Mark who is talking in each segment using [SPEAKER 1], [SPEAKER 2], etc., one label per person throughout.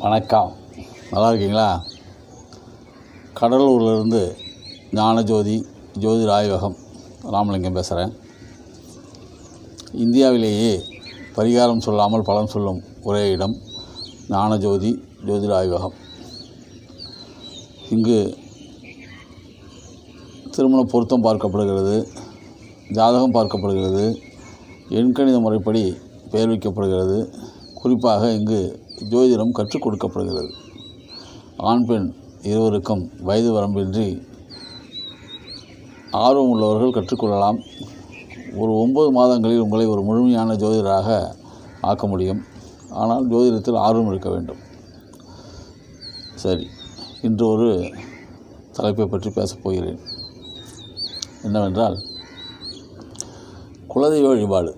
[SPEAKER 1] வணக்கம். நல்லா இருக்கீங்களா? கடலூர்லேருந்து ஞானஜோதி ஜோதிட ஆய்வகம் ராமலிங்கம் பேசுகிறேன். இந்தியாவிலேயே பரிகாரம் சொல்லாமல் பலன் சொல்லும் ஒரே இடம் ஞானஜோதி ஜோதிட ஆய்வகம். இங்கு திருமண பொருத்தம் பார்க்கப்படுகிறது, ஜாதகம் பார்க்கப்படுகிறது, எண்கணித முறைப்படி பெயர் வைக்கப்படுகிறது. குறிப்பாக இங்கு ஜோதிடம் கற்றுக் கொடுக்கப்படுகிறது. ஆண் பெண் இருவருக்கும் வயது வரம்பின்றி ஆர்வம் உள்ளவர்கள் கற்றுக்கொள்ளலாம். ஒரு 9 மாதங்களில் உங்களை ஒரு முழுமையான ஜோதிடராக ஆக்க முடியும். ஆனால் ஜோதிடத்தில் ஆர்வம் இருக்க வேண்டும். சரி, இன்று ஒரு தலைப்பை பற்றி பேசப் போகிறேன். என்னவென்றால், குலதெய்வ வழிபாடு.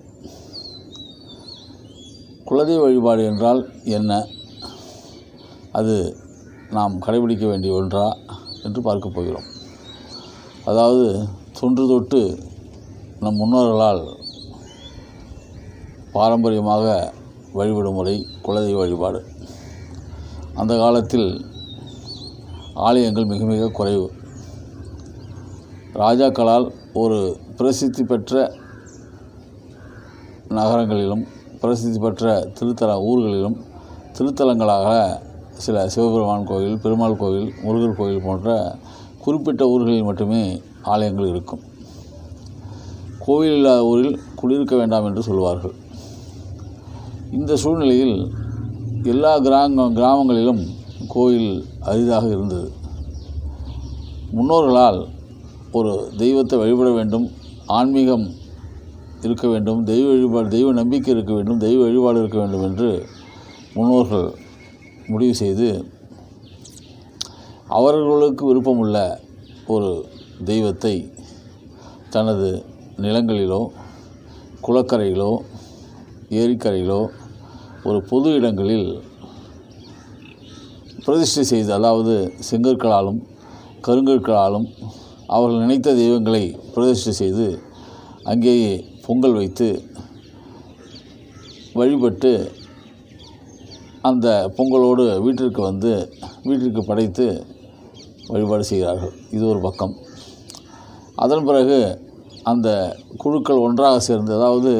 [SPEAKER 1] குலதெய்வ வழிபாடு என்றால் என்ன? அது நாம் கடைபிடிக்க வேண்டிய ஒன்றா என்று பார்க்க போகிறோம். அதாவது, தொன்று தொட்டு நம் முன்னோர்களால் பாரம்பரியமாக வழிபடும் முறை குலதெய்வ வழிபாடு. அந்த காலத்தில் ஆலயங்கள் மிக மிக குறைவு. ராஜாக்களால் ஒரு பிரசித்தி பெற்ற நகரங்களிலும் பிரசித்தி பெற்ற ஊர்களிலும் திருத்தலங்களாக சில சிவபெருமான் கோவில், பெருமாள் கோவில், முருகர் கோவில் போன்ற குறிப்பிட்ட ஊர்களில் மட்டுமே ஆலயங்கள் இருக்கும். கோவில் இல்லாத ஊரில் குடியிருக்க வேண்டாம் என்று சொல்வார்கள். இந்த சூழ்நிலையில் எல்லா கிராமங்களிலும் கோயில் அரிதாக இருந்தது. முன்னோர்களால் ஒரு தெய்வத்தை வழிபட வேண்டும், ஆன்மீகம் இருக்க வேண்டும், தெய்வ நம்பிக்கை இருக்க வேண்டும், தெய்வ வழிபாடு இருக்க வேண்டும் என்று முன்னோர்கள் முடிவு செய்து அவர்களுக்கு விருப்பமுள்ள ஒரு தெய்வத்தை தனது நிலங்களிலோ, குளக்கரையிலோ, ஏரிக்கரையிலோ, ஒரு பொது இடங்களில் பிரதிஷ்டை செய்து, அதாவது செங்கற்களாலும் கருங்கற்களாலும் அவர்கள் நினைத்த தெய்வங்களை பிரதிஷ்டை செய்து அங்கேயே பொங்கல் வைத்து வழிபட்டு அந்த பொங்கலோடு வீட்டிற்கு படைத்து வழிபாடு செய்கிறார்கள். இது ஒரு பக்கம். அதன் பிறகு அந்த குழுக்கள் ஒன்றாக சேர்ந்து, அதாவது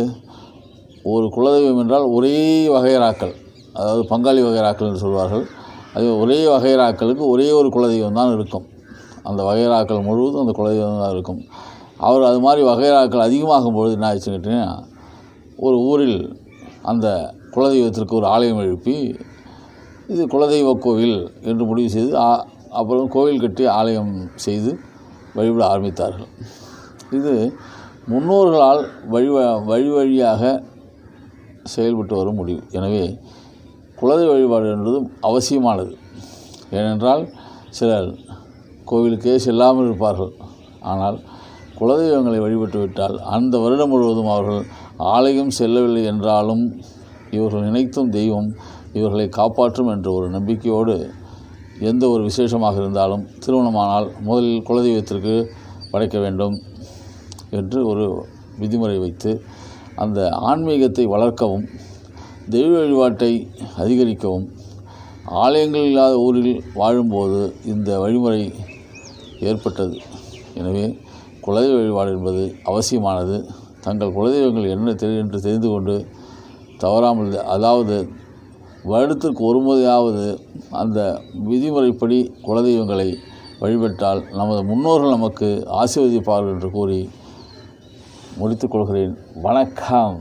[SPEAKER 1] ஒரு குலதெய்வம் என்றால் ஒரே வகையறாக்கள், அதாவது பங்காளி வகையறாக்கள் என்று சொல்வார்கள். அது ஒரே வகையறாக்களுக்கு ஒரே ஒரு குலதெய்வம் தான் இருக்கும். அந்த வகையறாக்கள் முழுவதும் அந்த குலதெய்வம் தான் இருக்கும். அவர் அது மாதிரி வகையறாக்கள் அதிகமாகும் பொழுது என்ன ஆச்சுன்னு கேட்டிங்கன்னா, ஒரு ஊரில் அந்த குலதெய்வத்திற்கு ஒரு ஆலயம் எழுப்பி இது குலதெய்வ கோவில் என்று முடிவு செய்து அப்புறம் கோவில் கட்டி ஆலயம் செய்து வழிபட ஆரம்பித்தார்கள். இது முன்னோர்களால் வழியாக செயல்பட்டு வரும் முடிவு. எனவே குலதெய்வ வழிபாடு என்பது அவசியமானது. ஏனென்றால் சிலர் கோவிலுக்கே செல்லாமல் இருப்பார்கள். ஆனால் குலதெய்வங்களை வழிபட்டு விட்டால் அந்த வருடம் முழுவதும் அவர்கள் ஆலயம் செல்லவில்லை என்றாலும் இவர்கள் நினைத்தும் தெய்வம் இவர்களை காப்பாற்றும் என்ற ஒரு நம்பிக்கையோடு எந்த ஒரு விசேஷமாக இருந்தாலும் திருமணமானால் முதலில் குலதெய்வத்திற்கு படைக்க வேண்டும் என்று ஒரு விதிமுறை வைத்து அந்த ஆன்மீகத்தை வளர்க்கவும், தெய்வ வழிபாட்டை அதிகரிக்கவும், ஆலயங்கள் இல்லாத ஊரில் வாழும்போது இந்த வழிமுறை ஏற்பட்டது. எனவே குலதெய்வ வழிபாடு என்பது அவசியமானது. தங்கள் குலதெய்வங்கள் என்ன என்று தெரிந்து கொண்டு தவறாமல், அதாவது வருடத்திற்கு ஒரு முறையாவது அந்த விதிமுறைப்படி குலதெய்வங்களை வழிபட்டால் நமது முன்னோர்கள் நமக்கு ஆசீர்வதிப்பார்கள் என்று கூறி முடித்துக்கொள்கிறேன். வணக்கம்.